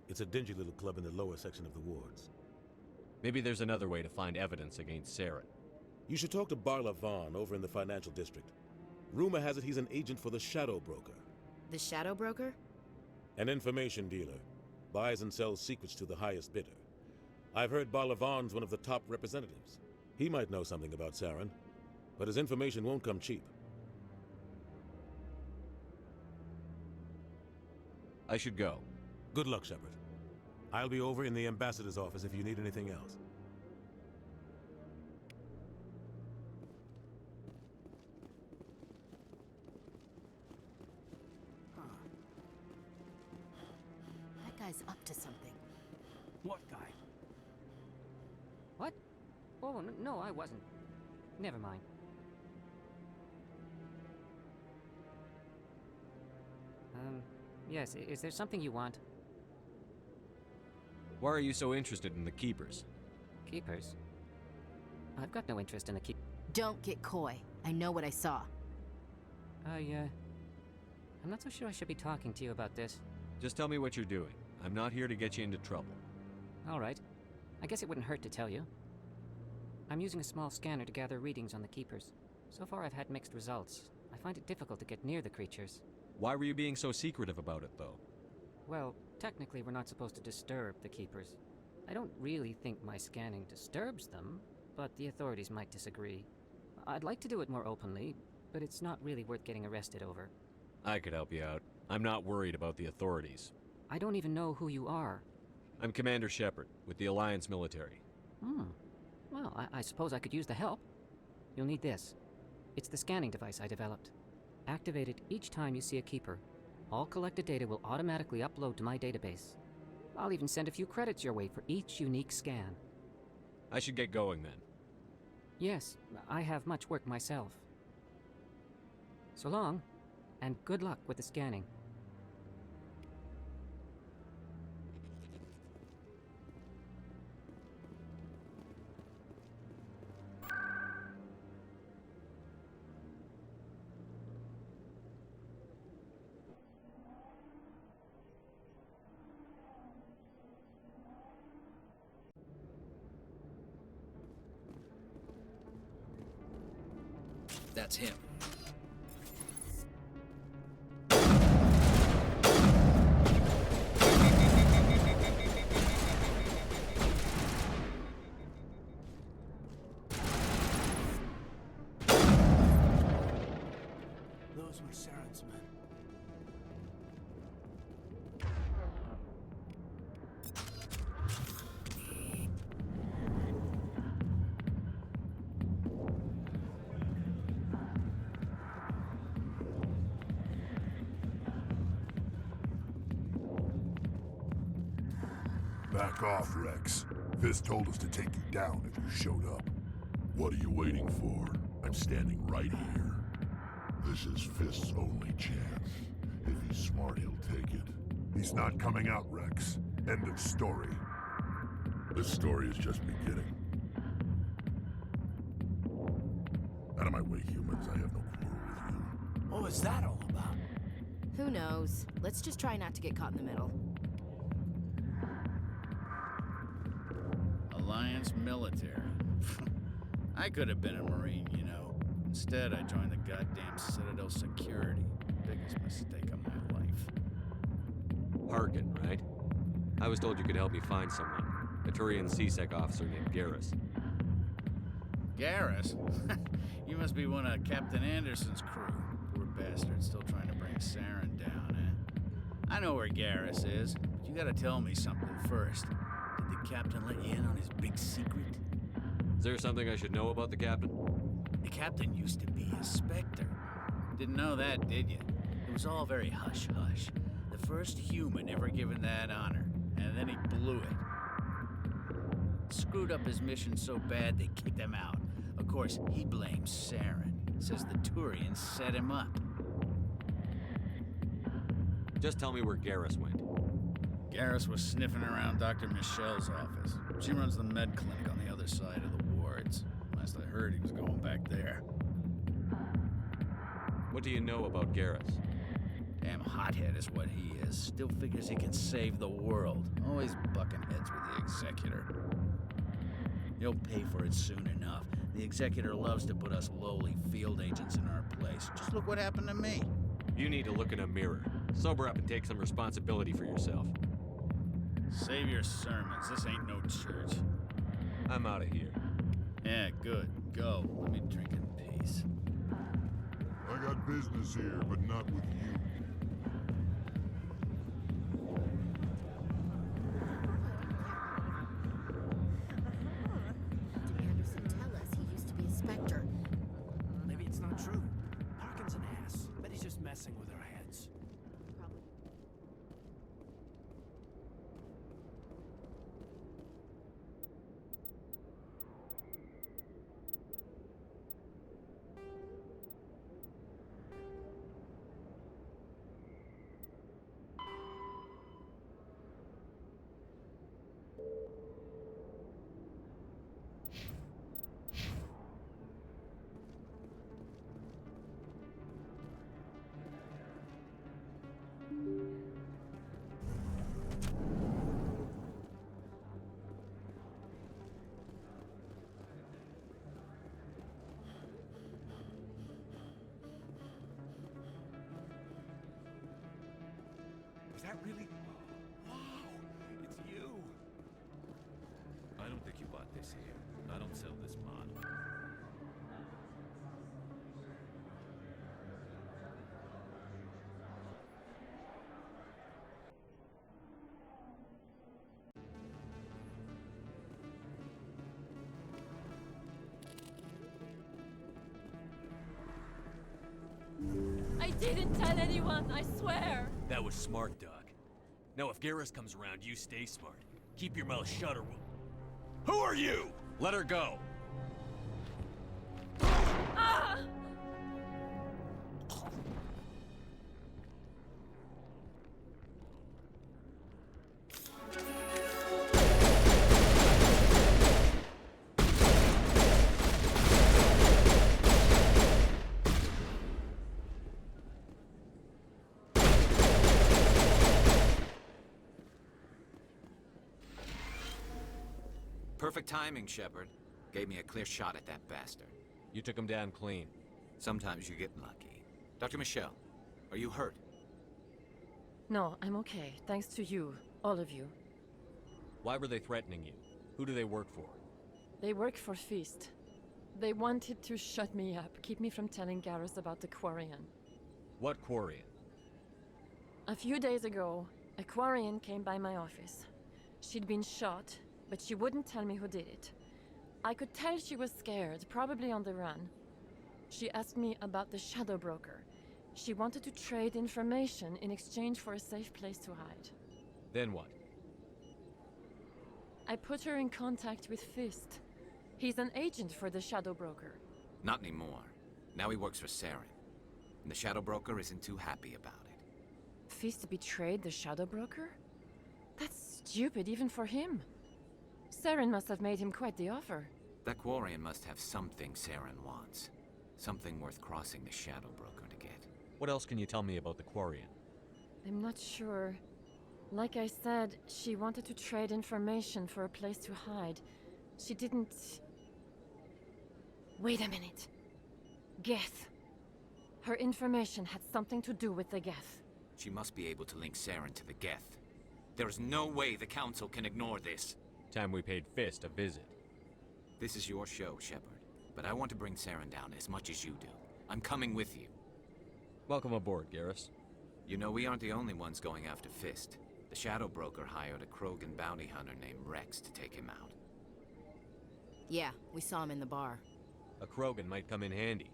It's a dingy little club in the lower section of the wards. Maybe there's another way to find evidence against Saren. You should talk to Barla Vaughn over in the financial district. Rumor has it he's an agent for the Shadow Broker. The Shadow Broker? An information dealer. Buys and sells secrets to the highest bidder. I've heard Barla Vaughn's one of the top representatives. He might know something about Saren, but his information won't come cheap. I should go. Good luck, Shepard. I'll be over in the Ambassador's office if you need anything else. That guy's up to something. What guy? What? Oh, no, I wasn't. Never mind. Yes, is there something you want? Why are you so interested in the Keepers? Keepers? I've got no interest in the Don't get coy. I know what I saw. I'm not so sure I should be talking to you about this. Just tell me what you're doing. I'm not here to get you into trouble. All right. I guess it wouldn't hurt to tell you. I'm using a small scanner to gather readings on the Keepers. So far I've had mixed results. I find it difficult to get near the creatures. Why were you being so secretive about it, though? Well, technically we're not supposed to disturb the Keepers. I don't really think my scanning disturbs them, but the authorities might disagree. I'd like to do it more openly, but it's not really worth getting arrested over. I could help you out. I'm not worried about the authorities. I don't even know who you are. I'm Commander Shepard, with the Alliance military. Well, I suppose I could use the help. You'll need this. It's the scanning device I developed. Activate it each time you see a keeper. All collected data will automatically upload to my database. I'll even send a few credits your way for each unique scan. I should get going then. Yes, I have much work myself. So long, and good luck with the scanning. That's him. Those were Saren's men. Back off, Rex. Fist told us to take you down if you showed up. What are you waiting for? I'm standing right here. This is Fist's only chance. If he's smart, he'll take it. He's not coming out, Rex. End of story. This story is just beginning. Out of my way, humans. I have no quarrel with you. What was that all about? Who knows? Let's just try not to get caught in the middle. Alliance military. I could have been a Marine, you know. Instead, I joined the goddamn Citadel security. Biggest mistake of my life. Harkin, right? I was told you could help me find someone. A Turian CSEC officer named Garrus. Garrus? You must be one of Captain Anderson's crew. Poor bastard, still trying to bring Saren down, eh? I know where Garrus is, but you gotta tell me something first. Did the captain let you in on his big secret? Is there something I should know about the captain? The captain used to be a Spectre. Didn't know that, did you? It was all very hush-hush. The first human ever given that honor, and then he blew it. Screwed up his mission so bad they kicked him out. Of course, he blames Saren. Says the Turians set him up. Just tell me where Garrus went. Garrus was sniffing around Dr. Michelle's office. She runs the med clinic on the other side of the wards. Last I heard, he was going back there. What do you know about Garrus? Damn hothead is what he is. Still figures he can save the world. Always bucking heads with the Executor. He'll pay for it soon enough. The Executor loves to put us lowly field agents in our place. Just look what happened to me. You need to look in a mirror. Sober up and take some responsibility for yourself. Save your sermons. This ain't no church. I'm out of here. Yeah, good. Go. Let me drink in peace. I got business here, but not with you. Did Anderson tell us he used to be a Spectre? Maybe it's not true. Harkin's an ass. Bet he's just messing with our heads. Is that really? Wow, it's you! I don't think you bought this here. I don't sell this model. didn't tell anyone, I swear! That was smart, Doc. Now if Garrus comes around, you stay smart. Keep your mouth shut or we'll... Who are you? Let her go! Ah! Perfect timing, Shepard. Gave me a clear shot at that bastard. You took him down clean. Sometimes you get lucky. Dr. Michelle, are you hurt? No, I'm okay. Thanks to you. All of you. Why were they threatening you? Who do they work for? They work for Feast. They wanted to shut me up, keep me from telling Garrus about the Quarian. What Quarian? A few days ago, a Quarian came by my office. She'd been shot, but she wouldn't tell me who did it. I could tell she was scared, probably on the run. She asked me about the Shadow Broker. She wanted to trade information in exchange for a safe place to hide. Then what? I put her in contact with Fist. He's an agent for the Shadow Broker. Not anymore. Now he works for Saren. And the Shadow Broker isn't too happy about it. Fist betrayed the Shadow Broker? That's stupid even for him. Saren must have made him quite the offer. That Quarian must have something Saren wants. Something worth crossing the Shadow Broker to get. What else can you tell me about the Quarian? I'm not sure. Like I said, she wanted to trade information for a place to hide. She didn't... Wait a minute. Geth. Her information had something to do with the Geth. She must be able to link Saren to the Geth. There is no way the Council can ignore this. Time we paid Fist a visit. This is your show, Shepard. But I want to bring Saren down as much as you do. I'm coming with you. Welcome aboard, Garrus. You know, we aren't the only ones going after Fist. The Shadow Broker hired a Krogan bounty hunter named Rex to take him out. Yeah, we saw him in the bar. A Krogan might come in handy.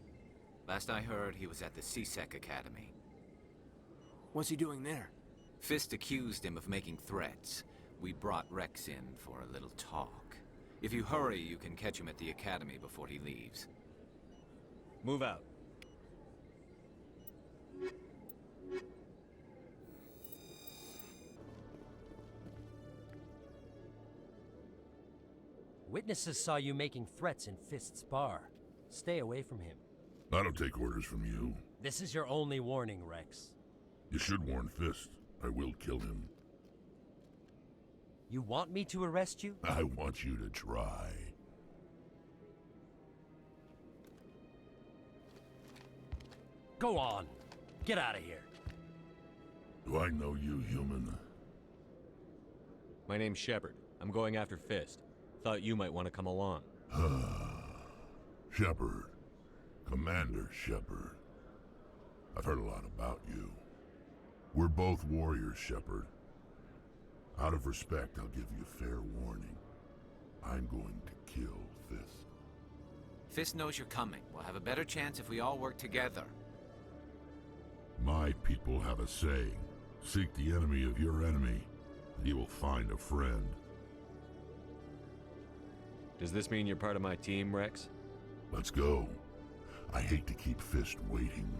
Last I heard, he was at the CSEC Academy. What's he doing there? Fist accused him of making threats. We brought Rex in for a little talk. If you hurry, you can catch him at the Academy before he leaves. Move out. Witnesses saw you making threats in Fist's bar. Stay away from him. I don't take orders from you. This is your only warning, Rex. You should warn Fist. I will kill him. You want me to arrest you? I want you to try. Go on. Get out of here. Do I know you, human? My name's Shepard. I'm going after Fist. Thought you might want to come along. Shepard. Commander Shepard. I've heard a lot about you. We're both warriors, Shepard. Out of respect, I'll give you fair warning. I'm going to kill Fist. Fist knows you're coming. We'll have a better chance if we all work together. My people have a saying. Seek the enemy of your enemy, and you will find a friend. Does this mean you're part of my team, Rex? Let's go. I hate to keep Fist waiting.